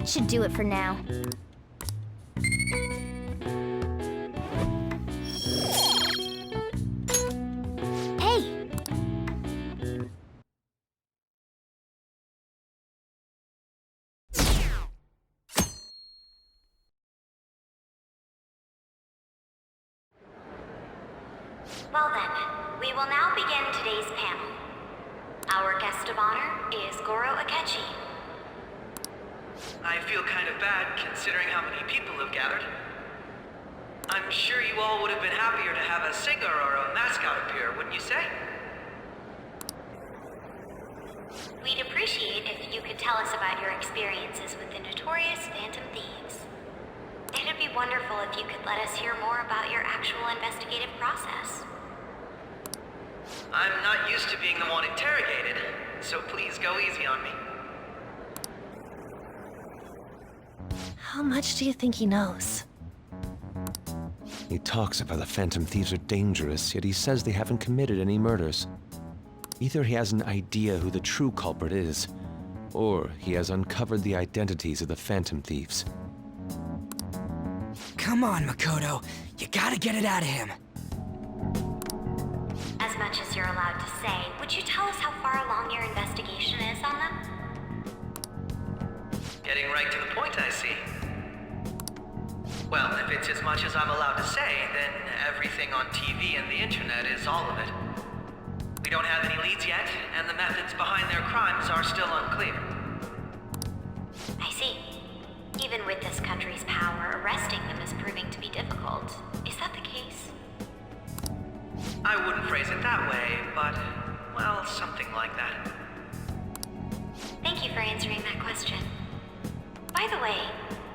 That should do it for now. Hey! Well then, we will now begin today's panel. Our guest of honor is Goro Akechi. I feel kind of bad considering how many people have gathered. I'm sure you all would have been happier to have a singer or a mascot appear, wouldn't you say? We'd appreciate if you could tell us about your experiences with the notorious Phantom Thieves. It'd be wonderful if you could let us hear more about your actual investigative process. I'm not used to being the one interrogated, so please go easy on me. How much do you think he knows? He talks about the Phantom Thieves are dangerous, yet he says they haven't committed any murders. Either he has an idea who the true culprit is, or he has uncovered the identities of the Phantom Thieves. Come on, Makoto. You gotta get it out of him. As much as you're allowed to say, would you tell us how far along your investigation is on them? Getting right to the point, I see. Well, if it's as much as I'm allowed to say, then everything on TV and the internet is all of it. We don't have any leads yet, and the methods behind their crimes are still unclear. I see. Even with this country's power, arresting them is proving to be difficult. Is that the case? I wouldn't phrase it that way, but, well, something like that. Thank you for answering that question. By the way,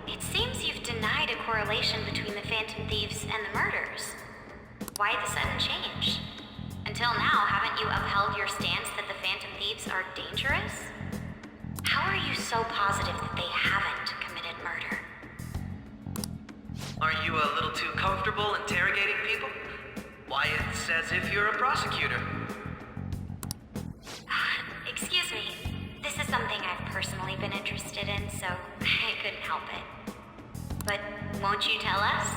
it seems you've denied a correlation between the Phantom Thieves and the murders. Why the sudden change? Until now, haven't you upheld your stance that the Phantom Thieves are dangerous? How are you so positive that they haven't committed murder? Aren't you a little too comfortable interrogating people? Why, it's as if you're a prosecutor. Excuse me. This is something I've personally been interested in, so I couldn't help it. But won't you tell us?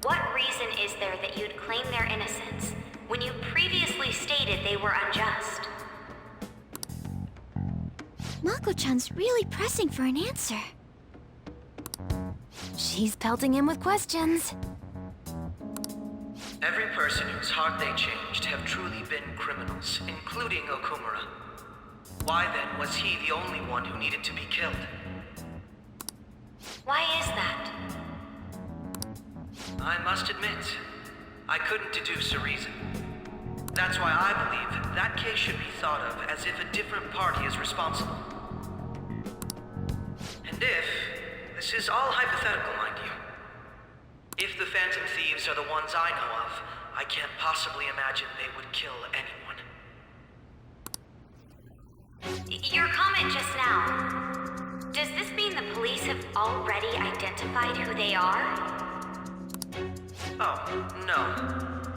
What reason is there that you'd claim their innocence when you previously stated they were unjust? Mako-chan's really pressing for an answer. She's pelting him with questions. Every person whose heart they changed have truly been criminals, including Okumura. Why then was he the only one who needed to be killed? Why is that? I must admit, I couldn't deduce a reason. That's why I believe that case should be thought of as if a different party is responsible. And if, this is all hypothetical, mind you, if the Phantom Thieves are the ones I know of, I can't possibly imagine they would kill anyone. Your comment just now, does this mean the police have already identified who they are? Oh, no.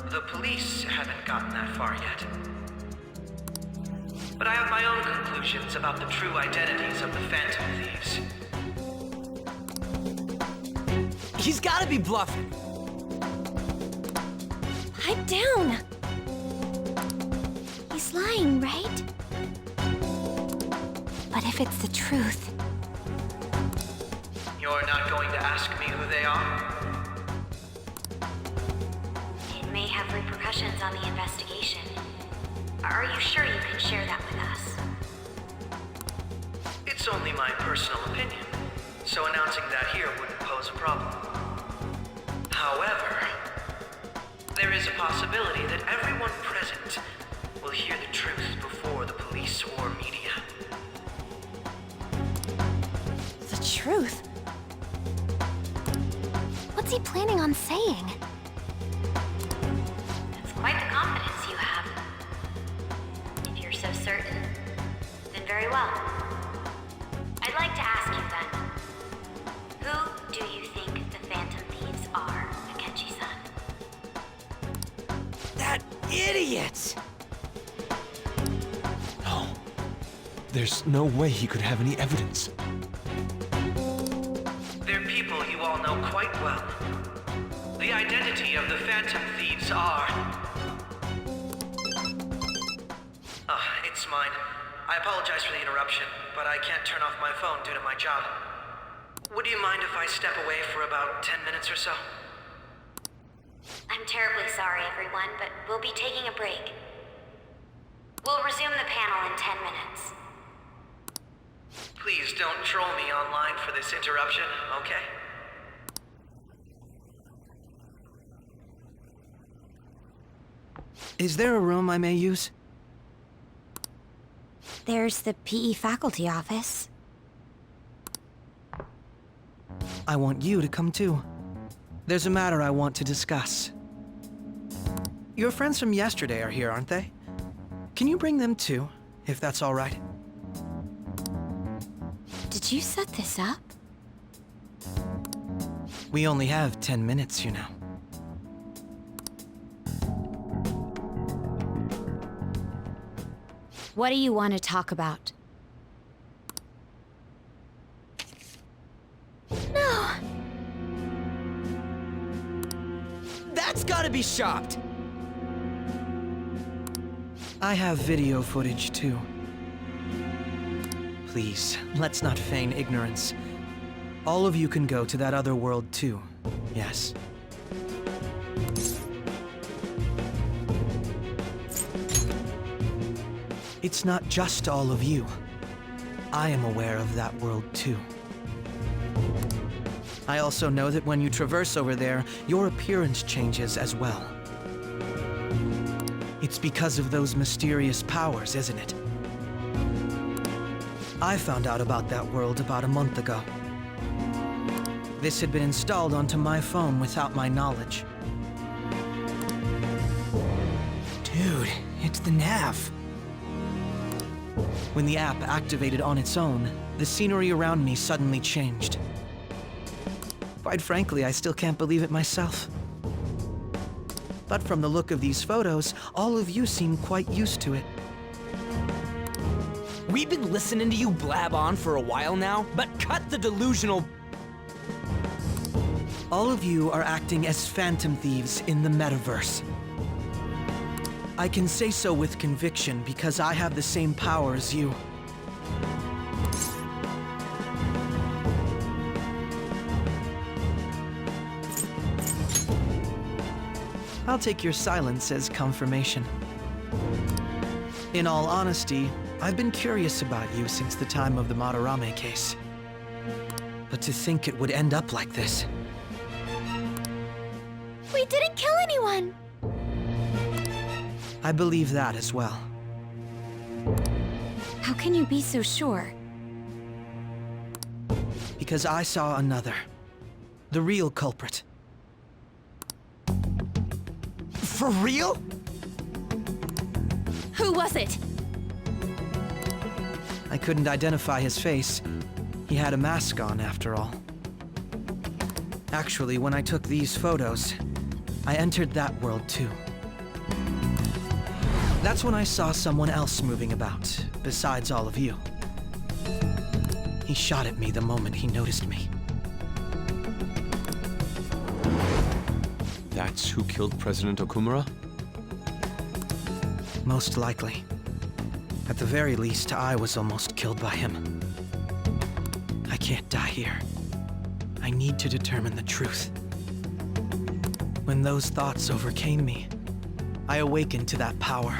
The police haven't gotten that far yet. But I have my own conclusions about the true identities of the Phantom Thieves. He's gotta be bluffing. Pipe down! He's lying, right? But if it's the truth... You're not going to ask me who they are? It may have repercussions on the investigation. Are you sure you can share that with us? It's only my personal opinion, so announcing that here wouldn't pose a problem. However, there is a possibility that everyone present will hear the truth before the police or media. The truth? What's he planning on saying? That's quite the confidence you have. If you're so certain, then very well. I'd like to ask you then, who do you think the Phantom Thieves are, Akechi-san? That idiot! No. There's no way he could have any evidence. They're people you all know quite well. The identity of the Phantom Thieves are... it's mine. I apologize for the interruption, but I can't turn off my phone due to my job. Would you mind if I step away for about 10 minutes or so? I'm terribly sorry, everyone, but we'll be taking a break. We'll resume the panel in 10 minutes. Please don't troll me online for this interruption, okay? Is there a room I may use? There's the PE faculty office. I want you to come too. There's a matter I want to discuss. Your friends from yesterday are here, aren't they? Can you bring them too, if that's all right? Did you set this up? We only have 10 minutes, you know. What do you want to talk about? No! That's gotta be shopped! I have video footage too. Please, let's not feign ignorance. All of you can go to that other world too, yes? It's not just all of you. I am aware of that world too. I also know that when you traverse over there, your appearance changes as well. It's because of those mysterious powers, isn't it? I found out about that world about a month ago. This had been installed onto my phone without my knowledge. Dude, it's the nav. When the app activated on its own, the scenery around me suddenly changed. Quite frankly, I still can't believe it myself. But from the look of these photos, all of you seem quite used to it. We've been listening to you blab on for a while now, but cut the delusional... All of you are acting as Phantom Thieves in the metaverse. I can say so with conviction because I have the same power as you. I'll take your silence as confirmation. In all honesty, I've been curious about you since the time of the Madarame case. But to think it would end up like this... We didn't kill anyone! I believe that as well. How can you be so sure? Because I saw another. The real culprit. For real? Who was it? I couldn't identify his face. He had a mask on, after all. Actually, when I took these photos, I entered that world too. That's when I saw someone else moving about, besides all of you. He shot at me the moment he noticed me. That's who killed President Okumura? Most likely. At the very least, I was almost killed by him. I can't die here. I need to determine the truth. When those thoughts overcame me, I awakened to that power.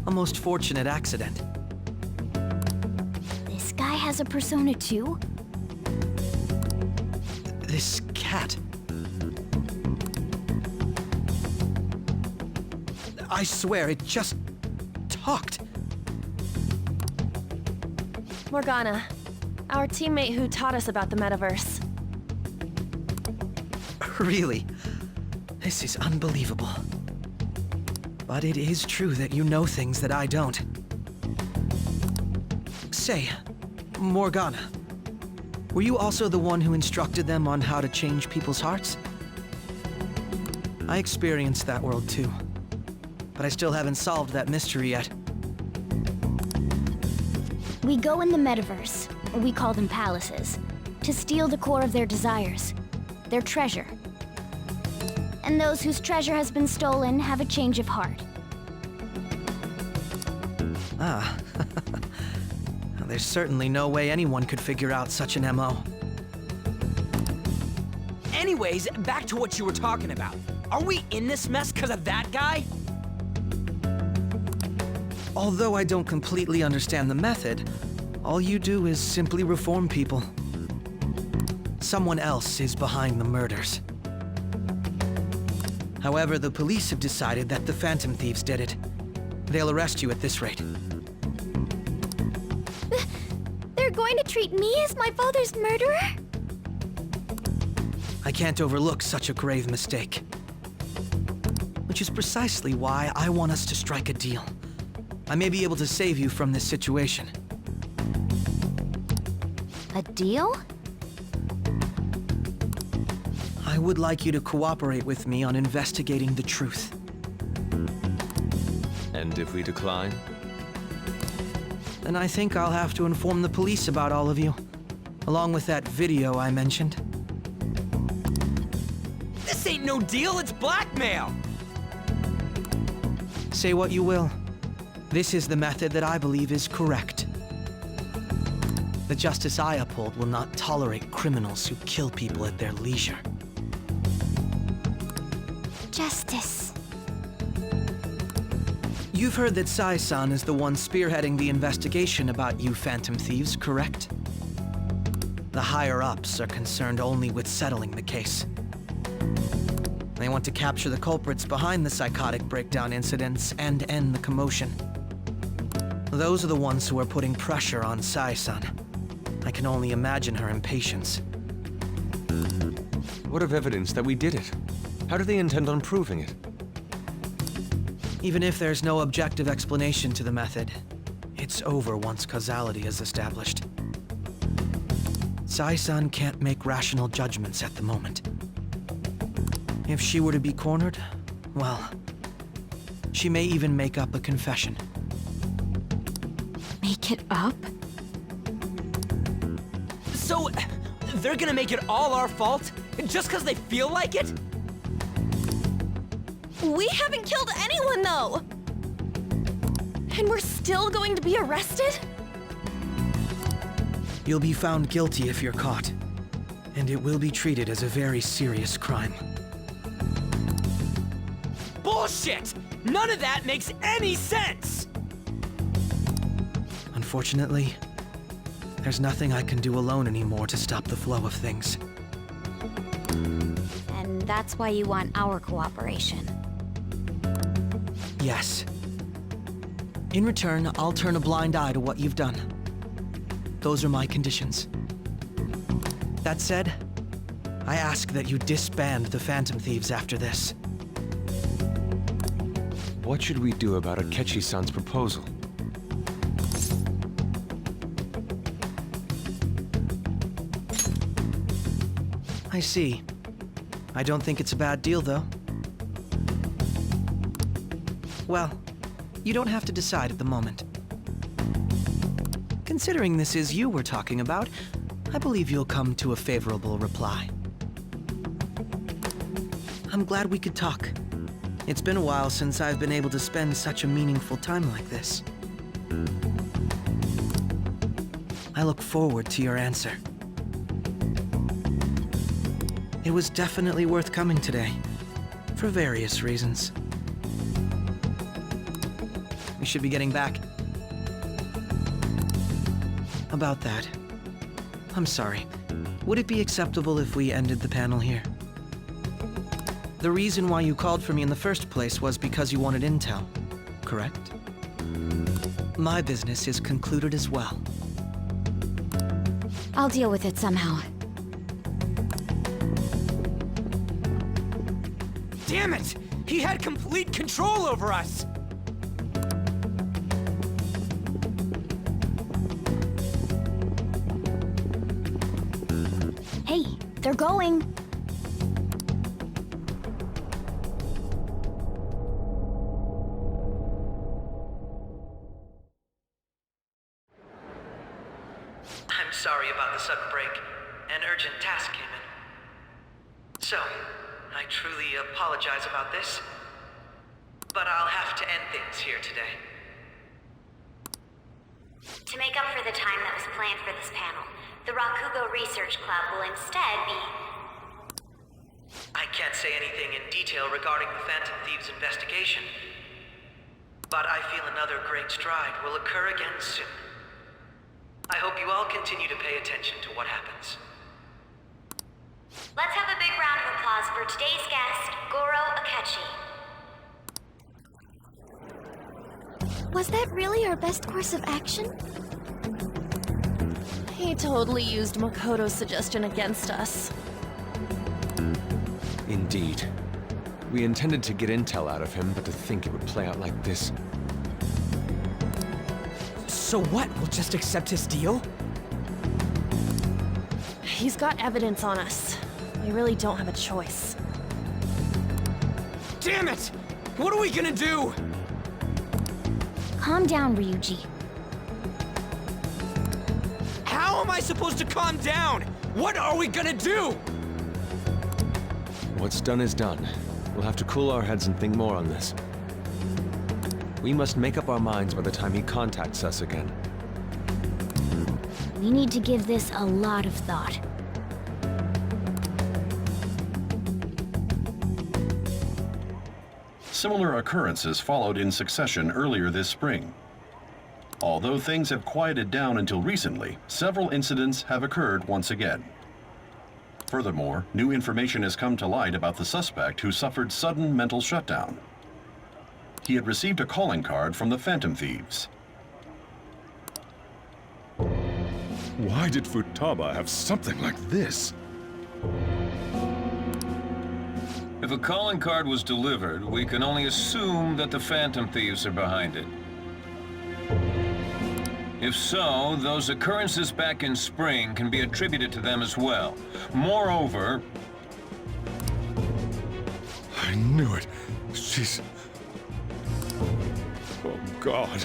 A most fortunate accident. This guy has a persona too? This cat. I swear, it just talked. Morgana, our teammate who taught us about the metaverse. Really? This is unbelievable. But it is true that you know things that I don't. Say, Morgana, were you also the one who instructed them on how to change people's hearts? I experienced that world too, but I still haven't solved that mystery yet. We go in the metaverse, or we call them palaces, to steal the core of their desires, their treasure. And those whose treasure has been stolen have a change of heart. Ah. There's certainly no way anyone could figure out such an MO. Anyways, back to what you were talking about. Are we in this mess because of that guy? Although I don't completely understand the method, all you do is simply reform people. Someone else is behind the murders. However, the police have decided that the Phantom Thieves did it. They'll arrest you at this rate. They're going to treat me as my father's murderer? I can't overlook such a grave mistake. Which is precisely why I want us to strike a deal. I may be able to save you from this situation. A deal? I would like you to cooperate with me on investigating the truth. And if we decline? Then I think I'll have to inform the police about all of you, along with that video I mentioned. This ain't no deal, it's blackmail! Say what you will. This is the method that I believe is correct. The justice I uphold will not tolerate criminals who kill people at their leisure. Justice. You've heard that Sai-san is the one spearheading the investigation about you Phantom Thieves, correct? The higher-ups are concerned only with settling the case. They want to capture the culprits behind the psychotic breakdown incidents and end the commotion. Those are the ones who are putting pressure on Sai-san. I can only imagine her impatience. What of evidence that we did it? How do they intend on proving it? Even if there's no objective explanation to the method, it's over once causality is established. Sai-san can't make rational judgments at the moment. If she were to be cornered, well, she may even make up a confession. Make it up? So, they're gonna make it all our fault? Just because they feel like it? We haven't killed anyone, though! And we're still going to be arrested? You'll be found guilty if you're caught, and it will be treated as a very serious crime. Bullshit! None of that makes any sense! Unfortunately, there's nothing I can do alone anymore to stop the flow of things. And that's why you want our cooperation. Yes. In return, I'll turn a blind eye to what you've done. Those are my conditions. That said, I ask that you disband the Phantom Thieves after this. What should we do about Akechi-san's proposal? I see. I don't think it's a bad deal, though. Well, you don't have to decide at the moment. Considering this is you we're talking about, I believe you'll come to a favorable reply. I'm glad we could talk. It's been a while since I've been able to spend such a meaningful time like this. I look forward to your answer. It was definitely worth coming today, for various reasons. We should be getting back. About that, I'm sorry. Would it be acceptable if we ended the panel here? The reason why you called for me in the first place was because you wanted intel, correct? My business is concluded as well. I'll deal with it somehow. Damn it! He had complete control over us! Hey, they're going. sorry about the sudden break. An urgent task came in. So, I truly apologize about this. But I'll have to end things here today. To make up for the time that was planned for this panel, the Rakugo Research Club will instead be... I can't say anything in detail regarding the Phantom Thieves investigation, but I feel another great stride will occur again soon. I hope you all continue to pay attention to what happens. Let's have a big round of applause for today's guest, Goro Akechi. Was that really our best course of action? He totally used Makoto's suggestion against us. Indeed. We intended to get intel out of him, but to think it would play out like this. So what? We'll just accept his deal? He's got evidence on us. We really don't have a choice. Damn it! What are we gonna do? Calm down, Ryuji. How am I supposed to calm down? What are we gonna do? What's done is done. We'll have to cool our heads and think more on this. We must make up our minds by the time he contacts us again. We need to give this a lot of thought. Similar occurrences followed in succession earlier this spring. Although things have quieted down until recently, several incidents have occurred once again. Furthermore, new information has come to light about the suspect who suffered sudden mental shutdown. He had received a calling card from the Phantom Thieves. Why did Futaba have something like this? If a calling card was delivered, we can only assume that the Phantom Thieves are behind it. If so, those occurrences back in spring can be attributed to them as well. Moreover... I knew it. She's... Oh, God.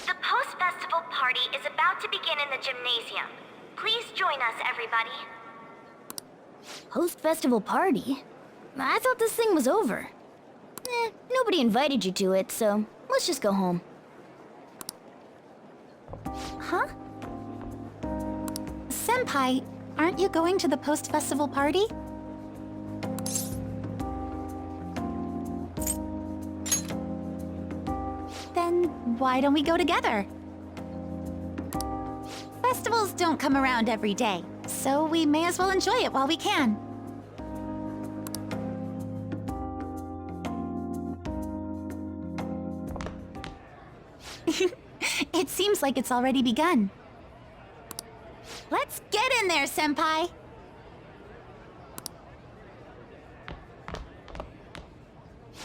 The post-festival party is about to begin in the gymnasium. Please join us, everybody. Post-festival party? I thought this thing was over. Nobody invited you to it, so let's just go home. Huh? Senpai, aren't you going to the post-festival party? Then why don't we go together? Festivals don't come around every day, so we may as well enjoy it while we can. It seems like it's already begun. Let's get in there, Senpai!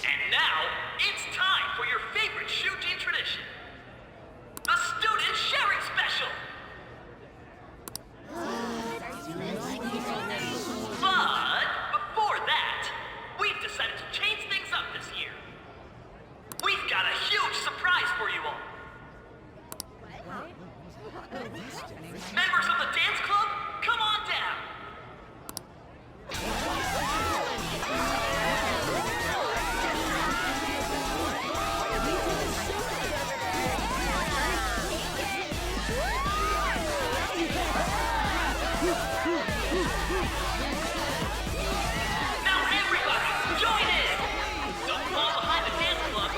And now, it's time for your favorite Shuji tradition. The Student Sharing Special! But before that, we've decided to change things up this year. We've got a huge surprise for you all. Members of the dance club, come on down. Now everybody, join in! Don't fall behind the dance club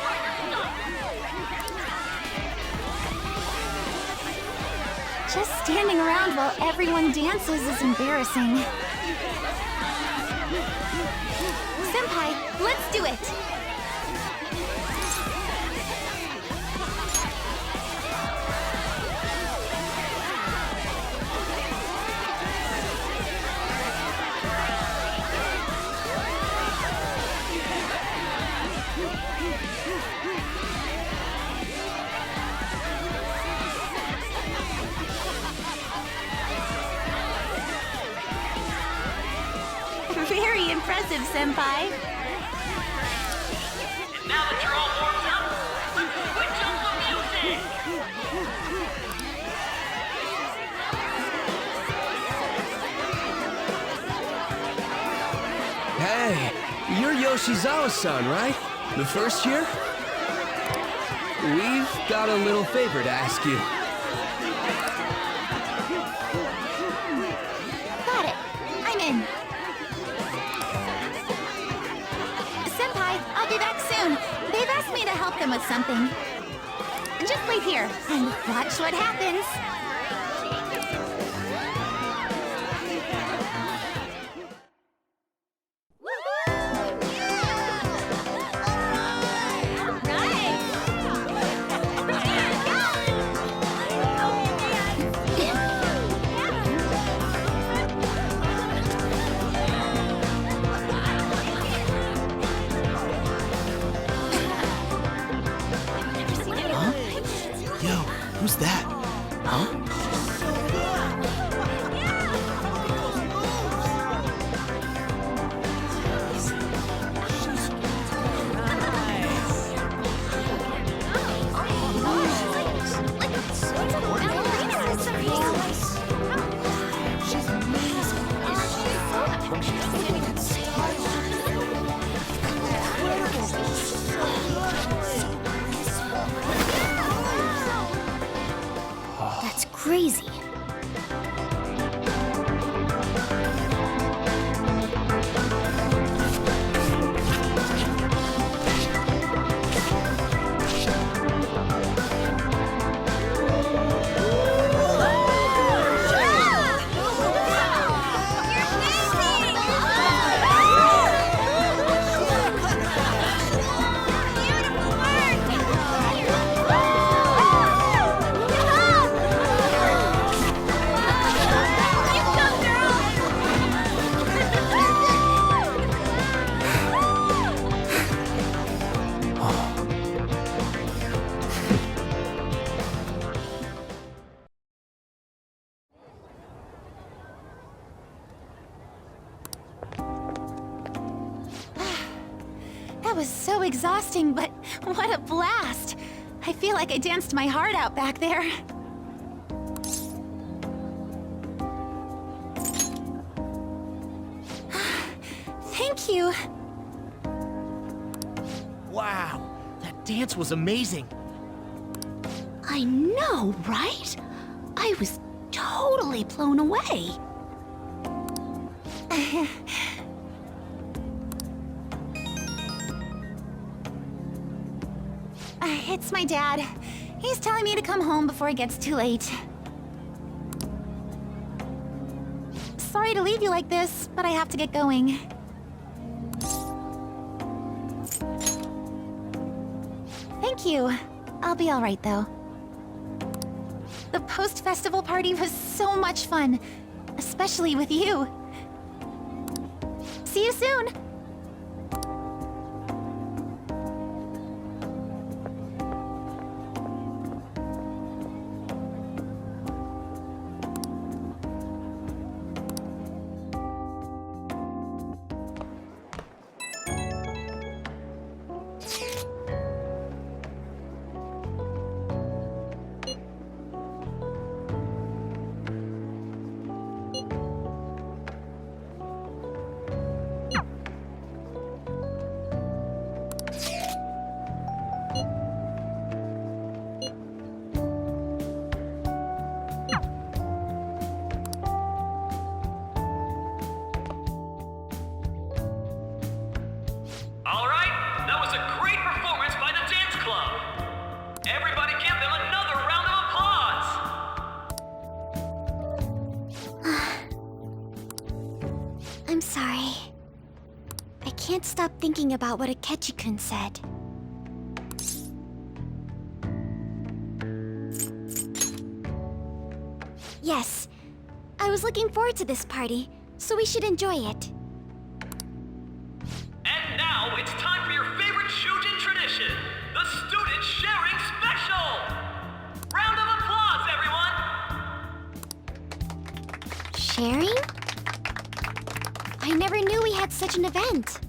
or you're stuck! Just standing around while everyone dances is embarrassing. Senpai, let's do it! Very impressive, Senpai. Now that you're all warmed up, let's switch up the music! Hey, you're Yoshizawa-san, right? The first year? We've got a little favor to ask you. Got it. I'm in. Senpai, I'll be back soon. They've asked me to help them with something. Just wait here and watch what happens. Yo, who's that? Huh? That's crazy. That was so exhausting, but what a blast! I feel like I danced my heart out back there. Thank you. Wow, that dance was amazing. I know, right? I was totally blown away. It's my dad. He's telling me to come home before it gets too late. Sorry to leave you like this, but I have to get going. Thank you. I'll be all right, though. The post-festival party was so much fun, especially with you. See you soon! I'm sorry. I can't stop thinking about what Akechi-kun said. Yes, I was looking forward to this party, so we should enjoy it. And now it's time for your favorite Shujin tradition, the Student Sharing Special! Round of applause, everyone! Sharing? I never knew we had such an event.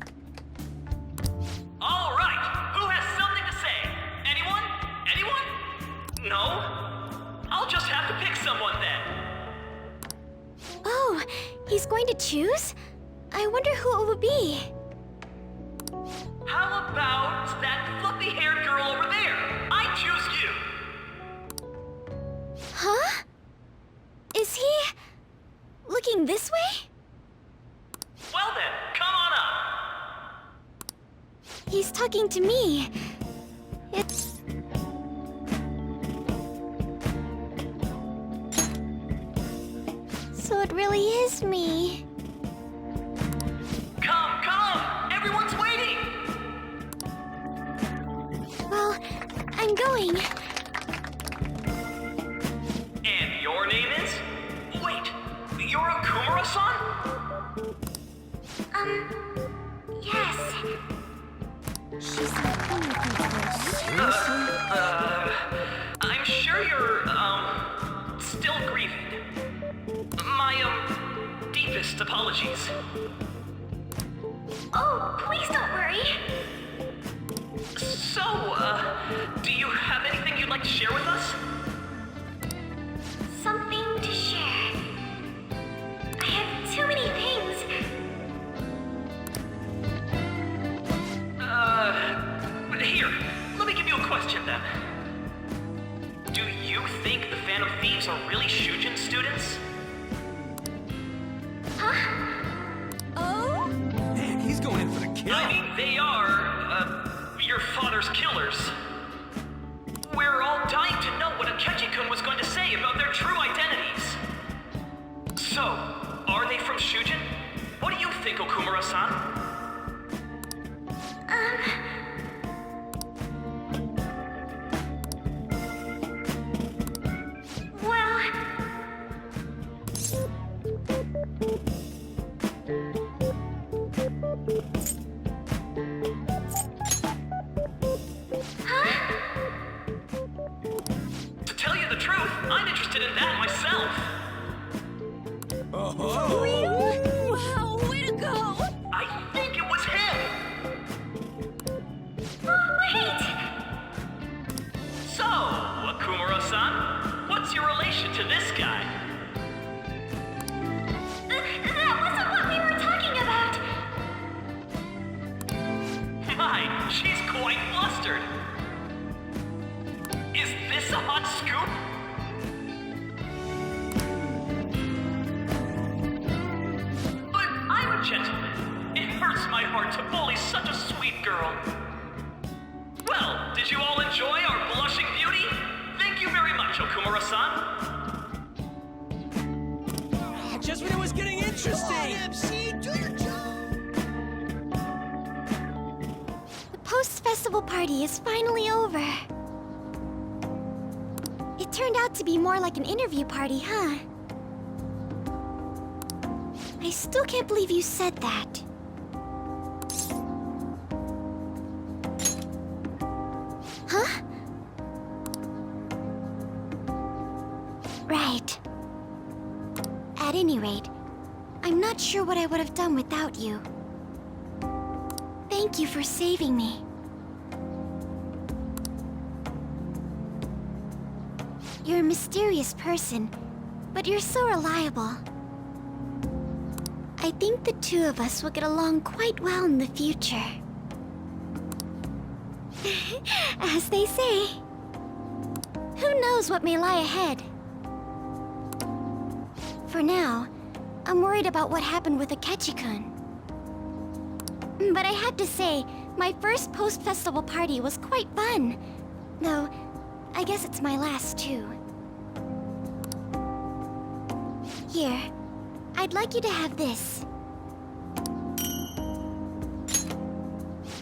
All right, who choose? I wonder who it would be. How about that fluffy-haired girl over there? I choose you. Huh? Is he looking this way? Well then, come on up. He's talking to me. It's... So it really is me. Come, come! Everyone's waiting! Well, I'm going. And your name is? Wait, you're a Kumura-san? Yes. She's looking at me I'm sure you're, still grieving. My, deepest apologies. Oh, please don't worry. So, do you have anything you'd like to share with us? Something to share. I have too many things. Here, let me give you a question then. Do you think the Phantom Thieves are really Shujin students? Oh? Man, he's going in for the kill. I mean, they are, your father's killers. We're all dying to know what Akechi-kun was going to say about their true identities. So, are they from Shujin? What do you think, Okumura-san? Well... To tell you the truth, I'm interested in that myself. Wow, way to go! I think it was him. Wait! So, Okumura-san, what's your relation to this guy? That wasn't what we were talking about! My, she's quite flustered. Is this a hot scoop? But I'm a gentleman. It hurts my heart to bully such a sweet girl. Well, did you all enjoy our blushing beauty? Thank you very much, Okumura-san. Just when it was getting interesting. MC, do your job! The post-festival party is finally over. It turned out to be more like an interview party, huh? I still can't believe you said that. Huh? Right. At any rate, I'm not sure what I would have done without you. Thank you for saving me. You're a mysterious person, but you're so reliable. I think the two of us will get along quite well in the future. As they say, who knows what may lie ahead? For now, I'm worried about what happened with Akechi-kun. But I have to say, my first post-festival party was quite fun. Though, I guess it's my last too. Here, I'd like you to have this.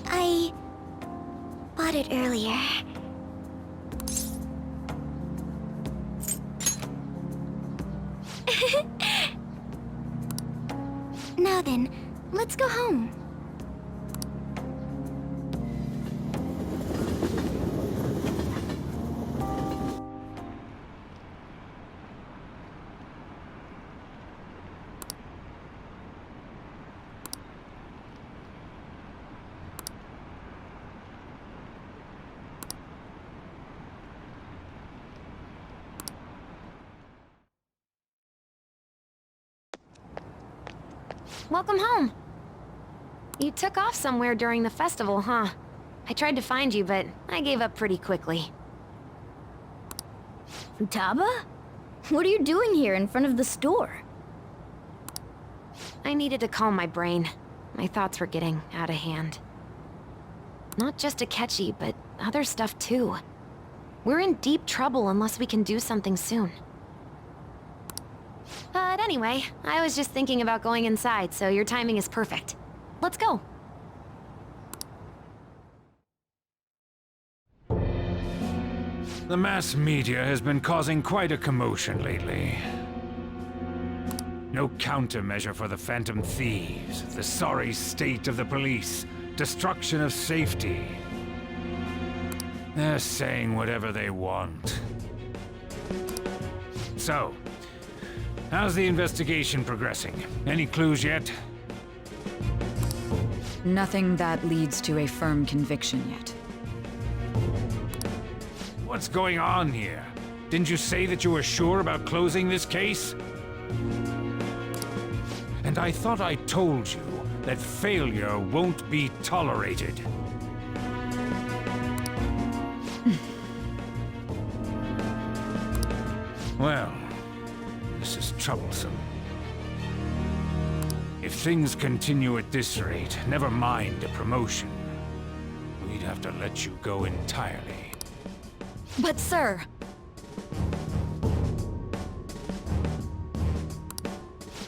I bought it earlier. Now then, let's go home. welcome home. You took off somewhere during the festival, huh? I tried to find you, but I gave up pretty quickly. Futaba? What are you doing here in front of the store? I needed to calm my brain. My thoughts were getting out of hand. Not just Akechi, but other stuff too. We're in deep trouble unless we can do something soon. But anyway, I was just thinking about going inside, so your timing is perfect. Let's go. The mass media has been causing quite a commotion lately. No countermeasure for the Phantom Thieves, the sorry state of the police, destruction of safety. They're saying whatever they want. So, how's the investigation progressing? Any clues yet? Nothing that leads to a firm conviction yet. What's going on here? Didn't you say that you were sure about closing this case? And I thought I told you that failure won't be tolerated. Well, this is troublesome. If things continue at this rate, never mind a promotion. We'd have to let you go entirely. But sir...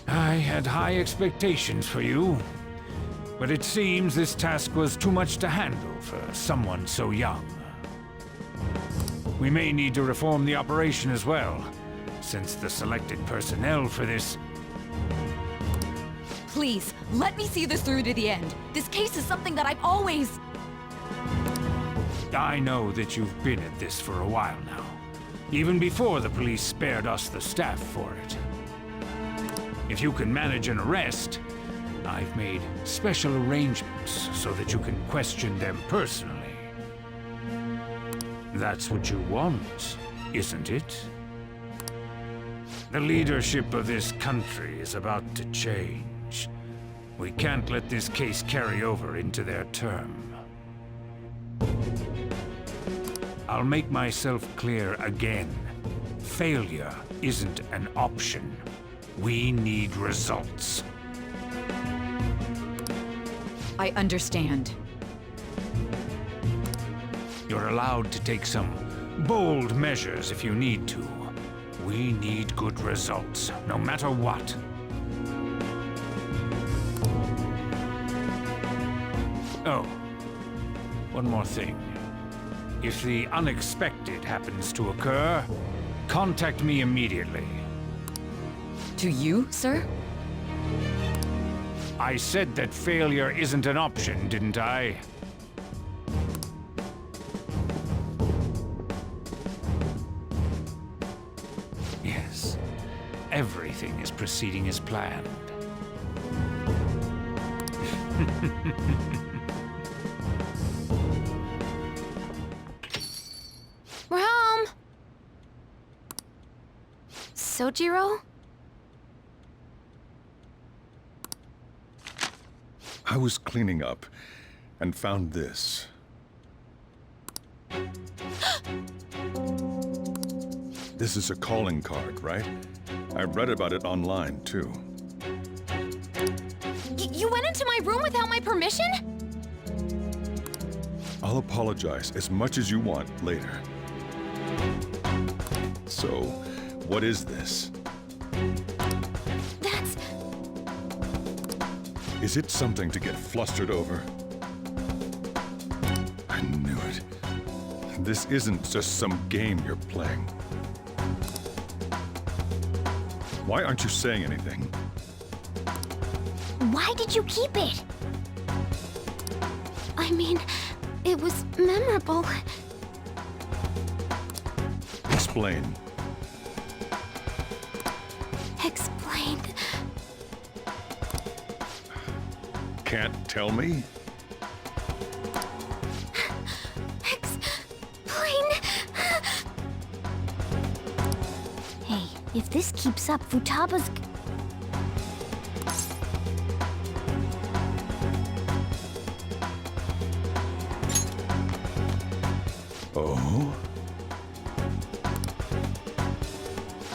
I had high expectations for you, but it seems this task was too much to handle for someone so young. We may need to reform the operation as well, since the selected personnel for this... Please, let me see this through to the end. This case is something that I've always... I know that you've been at this for a while now, even before the police spared us the staff for it. If you can manage an arrest, I've made special arrangements so that you can question them personally. That's what you want, isn't it? The leadership of this country is about to change. We can't let this case carry over into their term. I'll make myself clear again. Failure isn't an option. We need results. I understand. You're allowed to take some bold measures if you need to. We need good results, no matter what. Oh, one more thing. If the unexpected happens to occur, contact me immediately. To you, sir? I said that failure isn't an option, didn't I? Yes. Everything is proceeding as planned. We're home! Sojiro? I was cleaning up and found this. This is a calling card, right? I read about it online, too. You went into my room without my permission? I'll apologize as much as you want later. So, what is this? That's... Is it something to get flustered over? I knew it. This isn't just some game you're playing. Why aren't you saying anything? Why did you keep it? I mean, it was memorable. Explain. Explain. Can't tell me? Explain. Hey, if this keeps up, Futaba's... Oh?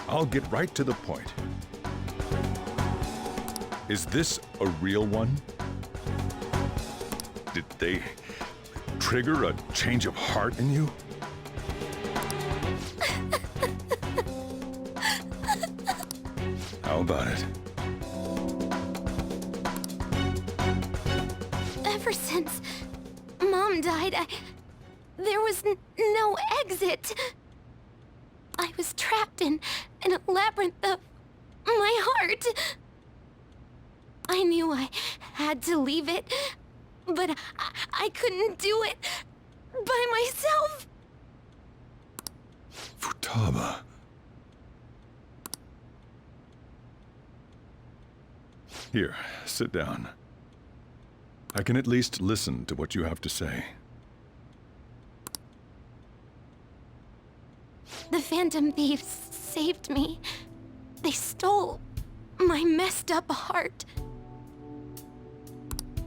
I'll get right to the point. Is this a real one? Did they trigger a change of heart in you? How about it? Ever since Mom died, there was no exit. I was trapped in a labyrinth of my heart. I knew I had to leave it, but I couldn't do it by myself. Futaba. Here, sit down. I can at least listen to what you have to say. The Phantom Thieves saved me. They stole my messed up heart.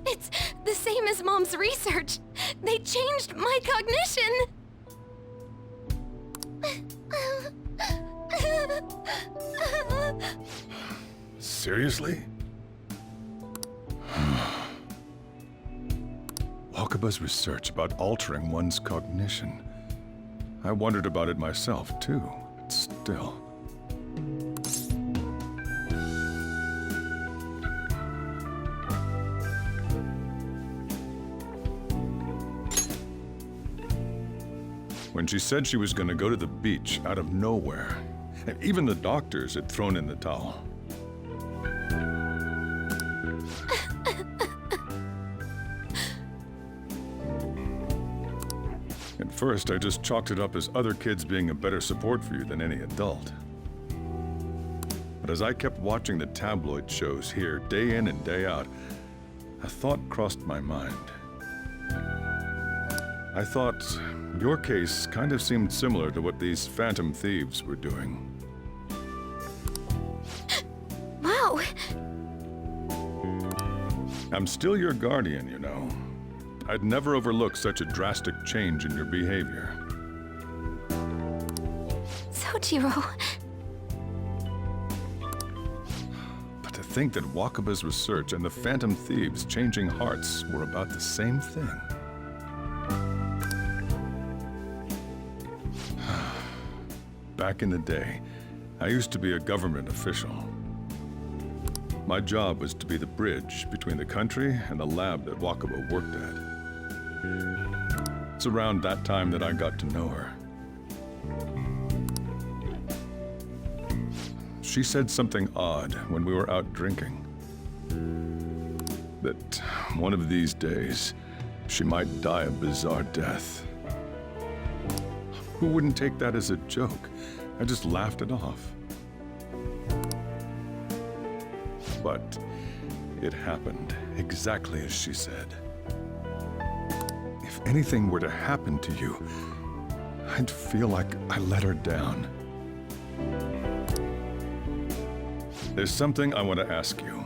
It's the same as Mom's research. They changed my cognition. Seriously? Wakaba's research about altering one's cognition. I wondered about it myself, too, but still. When she said she was going to go to the beach out of nowhere, and even the doctors had thrown in the towel. At first, I just chalked it up as other kids being a better support for you than any adult. But as I kept watching the tabloid shows here, day in and day out, a thought crossed my mind. I thought your case kind of seemed similar to what these Phantom Thieves were doing. Wow. I'm still your guardian, you know. I'd never overlook such a drastic change in your behavior. Sojiro. But to think that Wakaba's research and the Phantom Thieves changing hearts were about the same thing. Back in the day, I used to be a government official. My job was to be the bridge between the country and the lab that Wakaba worked at. It's around that time that I got to know her. She said something odd when we were out drinking. That one of these days, she might die a bizarre death. Who wouldn't take that as a joke? I just laughed it off. But it happened exactly as she said. If anything were to happen to you, I'd feel like I let her down. There's something I want to ask you.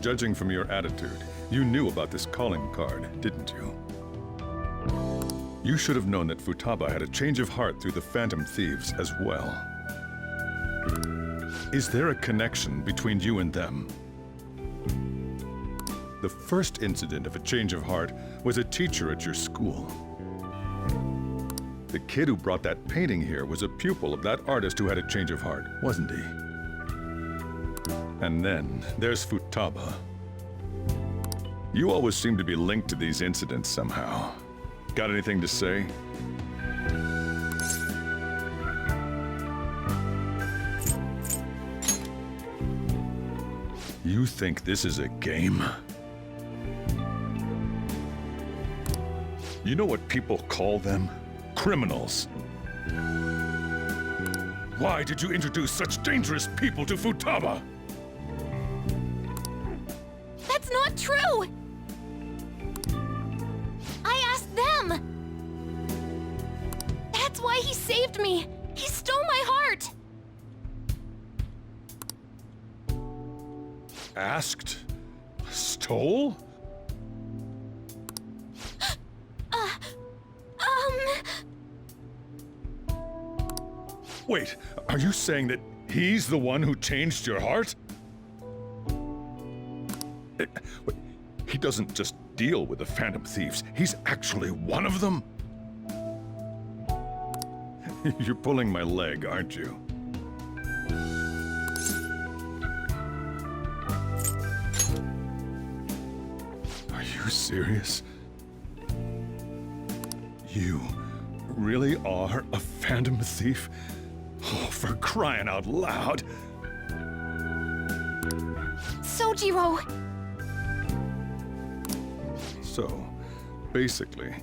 Judging from your attitude, you knew about this calling card, didn't you? You should have known that Futaba had a change of heart through the Phantom Thieves as well. Is there a connection between you and them? The first incident of a change of heart was a teacher at your school. The kid who brought that painting here was a pupil of that artist who had a change of heart, wasn't he? And then there's Futaba. You always seem to be linked to these incidents somehow. Got anything to say? You think this is a game? You know what people call them? Criminals. Why did you introduce such dangerous people to Futaba? That's not true! I asked them! That's why he saved me! He stole my heart! Asked? Stole? Wait, are you saying that he's the one who changed your heart? Wait, he doesn't just deal with the Phantom Thieves, he's actually one of them? You're pulling my leg, aren't you? Are you serious? You really are a Phantom Thief? Oh, for crying out loud! Sojiro! So, basically,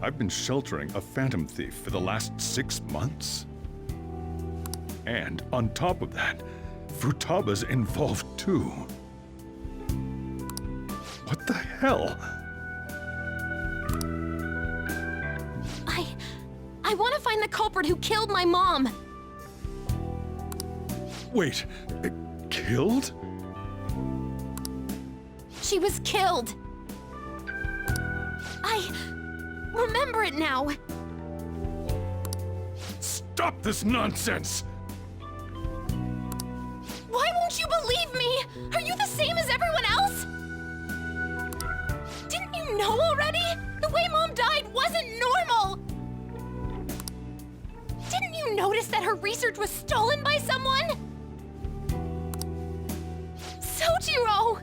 I've been sheltering a Phantom Thief for the last 6 months? And on top of that, Futaba's involved too. What the hell? I want to find the culprit who killed my mom! Wait, killed? She was killed! I remember it now! Stop this nonsense! Why won't you believe me? Are you the same as everyone else? Didn't you know already? The way Mom died wasn't normal! Didn't you notice that her research was stolen by someone? Sojiro!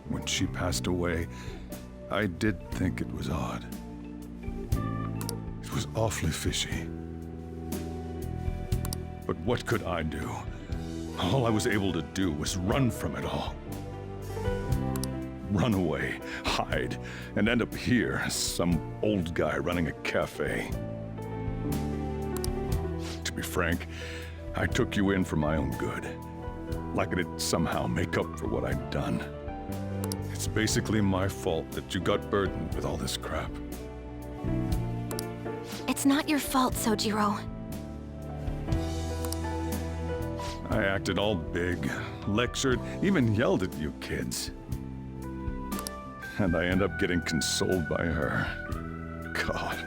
When she passed away, I did think it was odd. It was awfully fishy. But what could I do? All I was able to do was run from it all. Run away, hide, and end up here, some old guy running a cafe. To be frank, I took you in for my own good. Like it'd somehow make up for what I'd done. It's basically my fault that you got burdened with all this crap. It's not your fault, Sojiro. I acted all big, lectured, even yelled at you kids. And I end up getting consoled by her. God,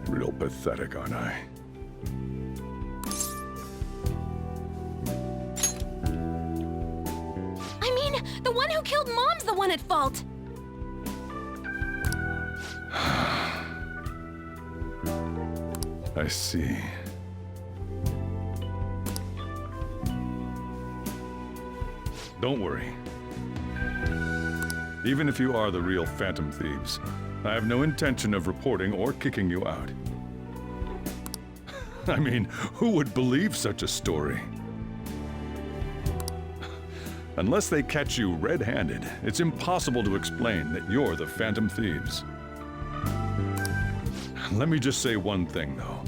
real pathetic, aren't I? I mean, the one who killed Mom's the one at fault! I see. Don't worry. Even if you are the real Phantom Thieves, I have no intention of reporting or kicking you out. I mean, who would believe such a story? Unless they catch you red-handed, it's impossible to explain that you're the Phantom Thieves. Let me just say one thing, though.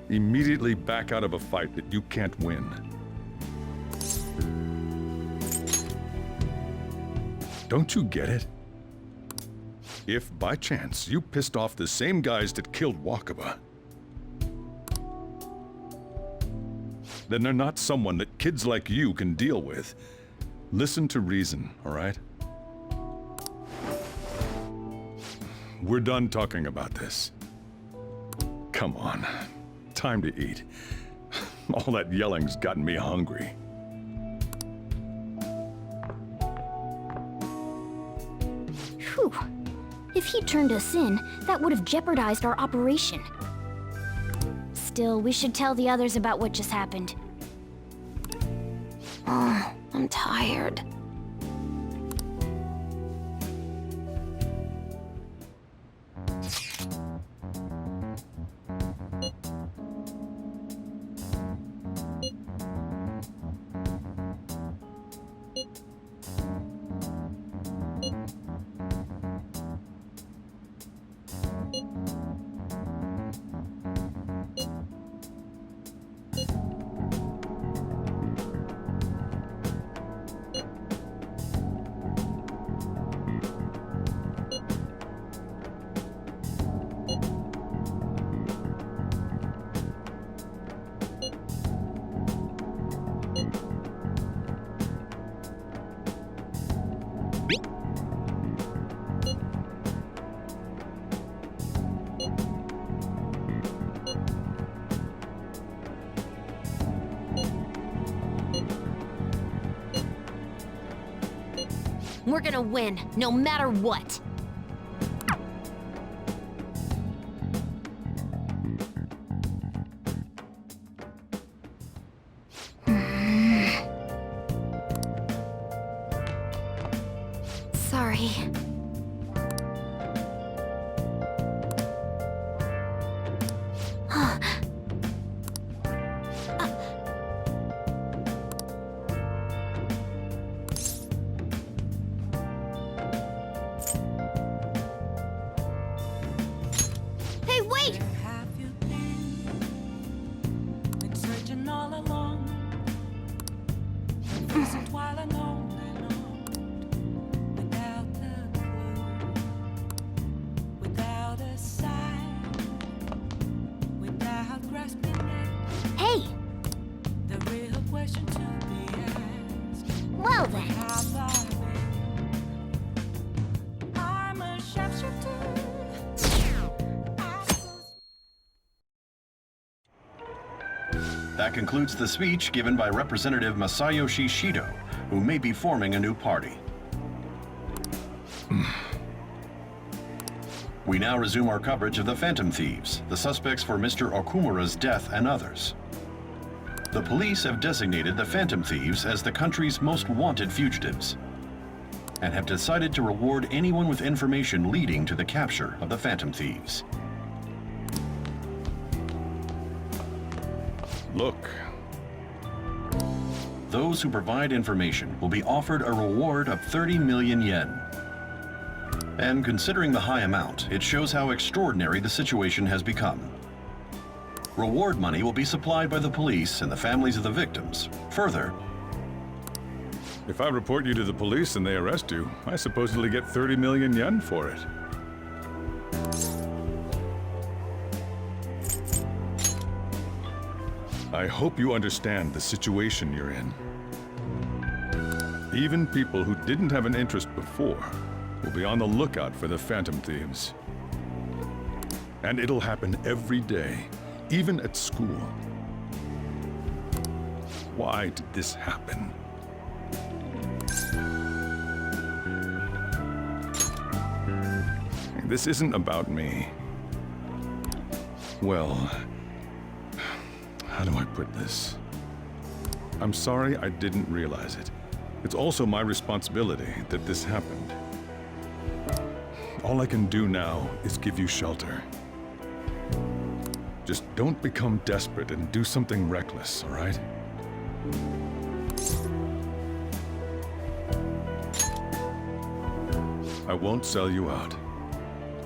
Immediately back out of a fight that you can't win. Don't you get it? If, by chance, you pissed off the same guys that killed Wakaba, then they're not someone that kids like you can deal with. Listen to reason, all right? We're done talking about this. Come on, time to eat. All that yelling's gotten me hungry. Whew. If he turned us in, that would have jeopardized our operation. Still, we should tell the others about what just happened. Oh, I'm tired. We're gonna win, no matter what. Sorry. Hey, wait! Hey! Well then. That concludes the speech given by Representative Masayoshi Shido, who may be forming a new party. We now resume our coverage of the Phantom Thieves, the suspects for Mr. Okumura's death and others. The police have designated the Phantom Thieves as the country's most wanted fugitives, and have decided to reward anyone with information leading to the capture of the Phantom Thieves. Look. Those who provide information will be offered a reward of 30 million yen. And considering the high amount, it shows how extraordinary the situation has become. Reward money will be supplied by the police and the families of the victims. Further, If I report you to the police and they arrest you, I supposedly get 30 million yen for it. I hope you understand the situation you're in. Even people who didn't have an interest before will be on the lookout for the Phantom Thieves. And it'll happen every day, even at school. Why did this happen? This isn't about me. Well, how do I put this? I'm sorry I didn't realize it. It's also my responsibility that this happened. All I can do now is give you shelter. Just don't become desperate and do something reckless, all right? I won't sell you out.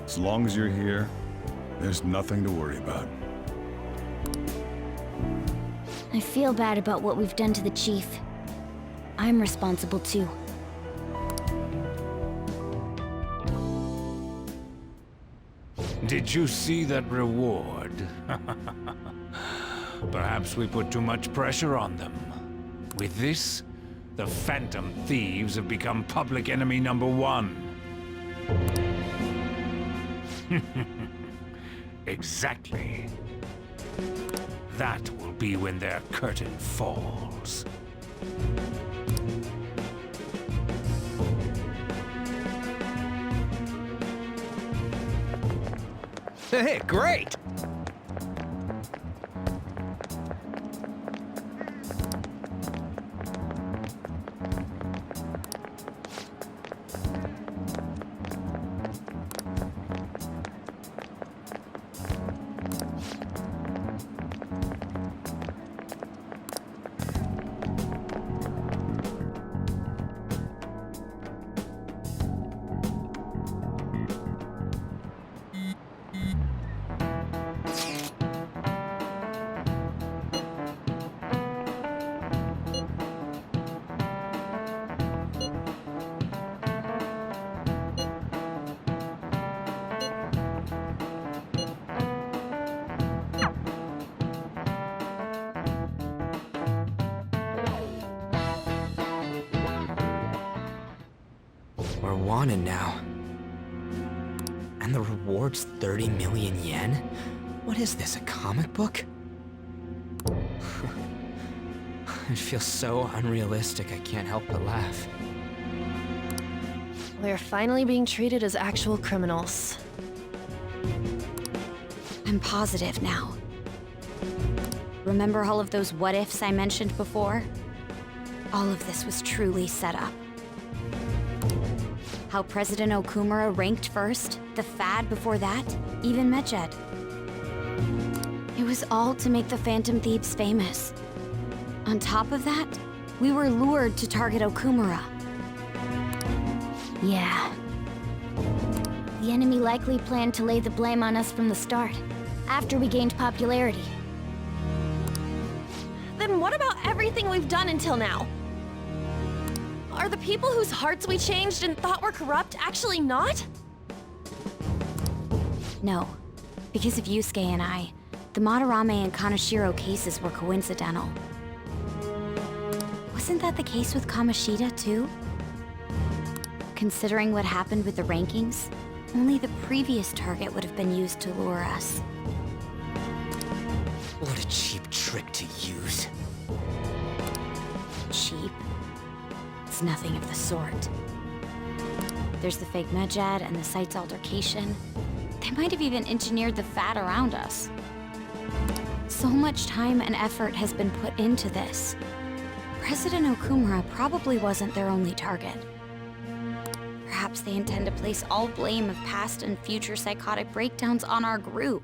As long as you're here, there's nothing to worry about. I feel bad about what we've done to the chief. I'm responsible too. Did you see that reward? Perhaps we put too much pressure on them. With this, the Phantom Thieves have become public enemy #1. Exactly. That will be when their curtain falls. Hey, great! We're wanted now. And the reward's 30 million yen? What is this, a comic book? It feels so unrealistic I can't help but laugh. We're finally being treated as actual criminals. I'm positive now. Remember all of those what-ifs I mentioned before? All of this was truly set up. How President Okumura ranked first, the Fad before that, even Medjed. It was all to make the Phantom Thieves famous. On top of that, we were lured to target Okumura. Yeah. The enemy likely planned to lay the blame on us from the start, after we gained popularity. Then what about everything we've done until now? Are the people whose hearts we changed and thought were corrupt actually not? No. Because of Yusuke and I, the Madarame and Kaneshiro cases were coincidental. Wasn't that the case with Kamoshida, too? Considering what happened with the rankings, only the previous target would have been used to lure us. What a cheap trick to use. Cheap? It's nothing of the sort. There's the fake Medjed and the site's altercation. They might have even engineered the Fat around us. So much time and effort has been put into this. President Okumura probably wasn't their only target. Perhaps they intend to place all blame of past and future psychotic breakdowns on our group.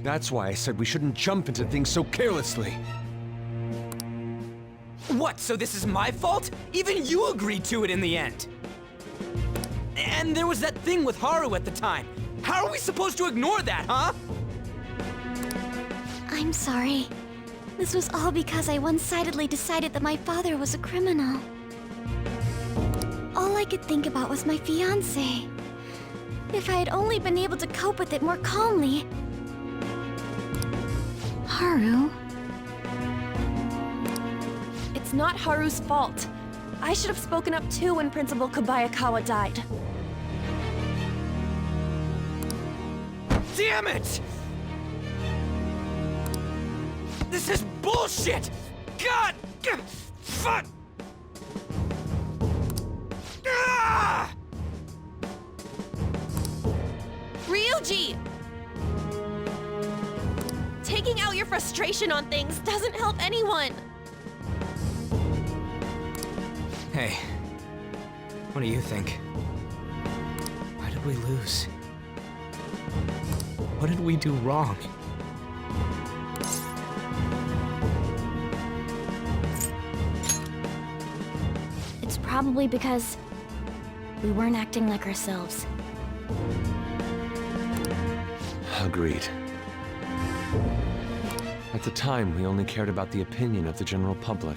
That's why I said we shouldn't jump into things so carelessly. What, so this is my fault? Even you agreed to it in the end. And there was that thing with Haru at the time. How are we supposed to ignore that, huh? I'm sorry. This was all because I one-sidedly decided that my father was a criminal. All I could think about was my fiancé. If I had only been able to cope with it more calmly. Haru? It's not Haru's fault. I should have spoken up too when Principal Kobayakawa died. Damn it! This is bullshit! God! Fuck! Ah! Ryuji! Taking out your frustration on things doesn't help anyone. Hey, what do you think? Why did we lose? What did we do wrong? It's probably because we weren't acting like ourselves. Agreed. At the time, we only cared about the opinion of the general public.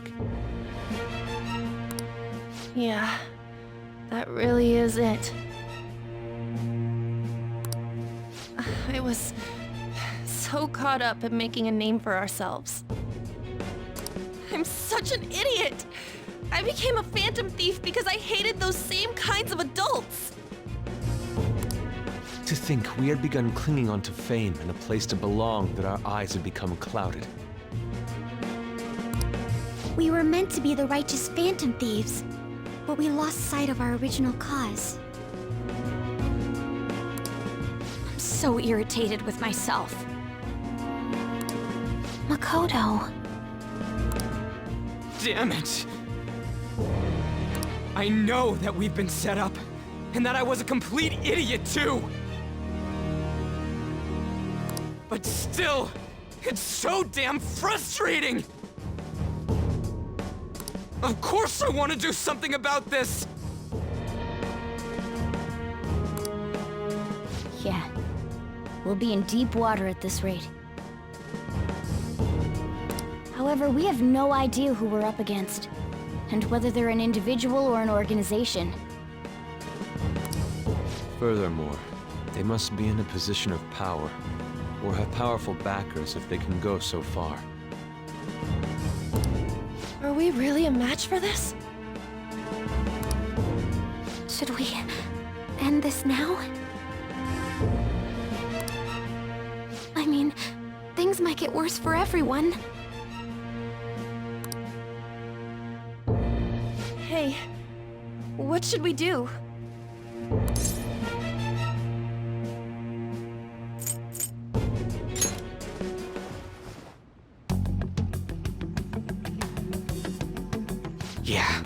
Yeah, that really is it. I was so caught up in making a name for ourselves. I'm such an idiot! I became a phantom thief because I hated those same kinds of adults! To think we had begun clinging onto fame and a place to belong that our eyes had become clouded. We were meant to be the righteous phantom thieves, but we lost sight of our original cause. I'm so irritated with myself. Makoto. Damn it! I know that we've been set up, and that I was a complete idiot too! But still, it's so damn frustrating! Of course I want to do something about this! Yeah. We'll be in deep water at this rate. However, we have no idea who we're up against, and whether they're an individual or an organization. Furthermore, they must be in a position of power, or have powerful backers if they can go so far. Are we really a match for this? Should we end this now? I mean, things might get worse for everyone. Hey, What should we do? Yeah.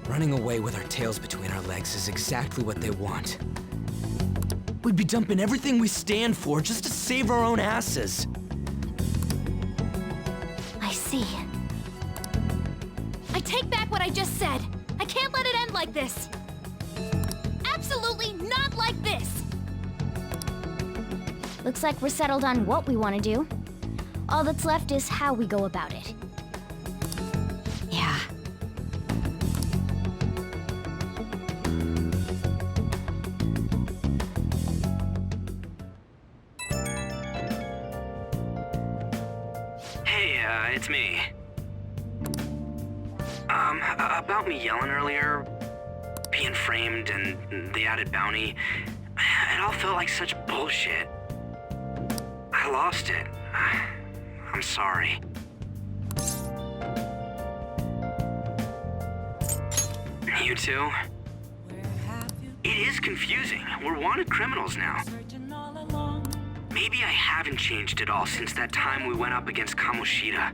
Running away with our tails between our legs is exactly what they want. We'd be dumping everything we stand for just to save our own asses. I see. I take back what I just said. I can't let it end like this. Absolutely not like this. Looks like we're settled on what we want to do. All that's left is how we go about it. Yeah. Hey, it's me. About me yelling earlier, being framed and the added bounty, it all felt like such bullshit. I lost it. I'm sorry. You too? It is confusing. We're wanted criminals now. Maybe I haven't changed at all since that time we went up against Kamoshida.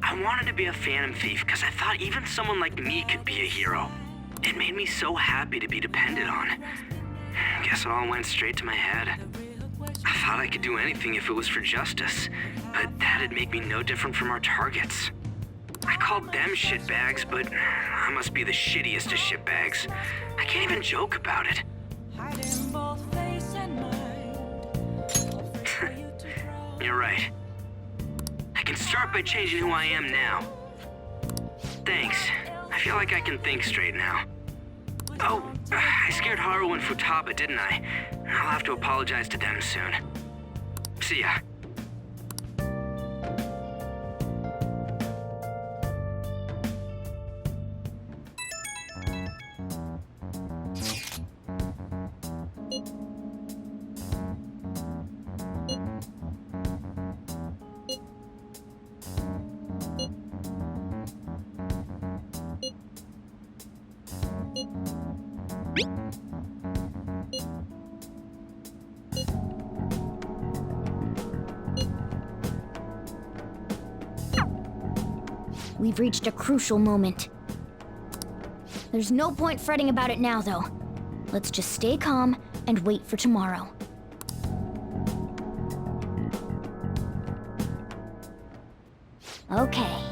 I wanted to be a phantom thief because I thought even someone like me could be a hero. It made me so happy to be depended on. Guess it all went straight to my head. I thought I could do anything if it was for justice, but that'd make me no different from our targets. I called them shitbags, but I must be the shittiest of shitbags. I can't even joke about it. You're right. I can start by changing who I am now. Thanks. I feel like I can think straight now. Oh, I scared Haru and Futaba, didn't I? I'll have to apologize to them soon. See ya. We've reached a crucial moment. There's no point fretting about it now, though. Let's just stay calm and wait for tomorrow. Okay.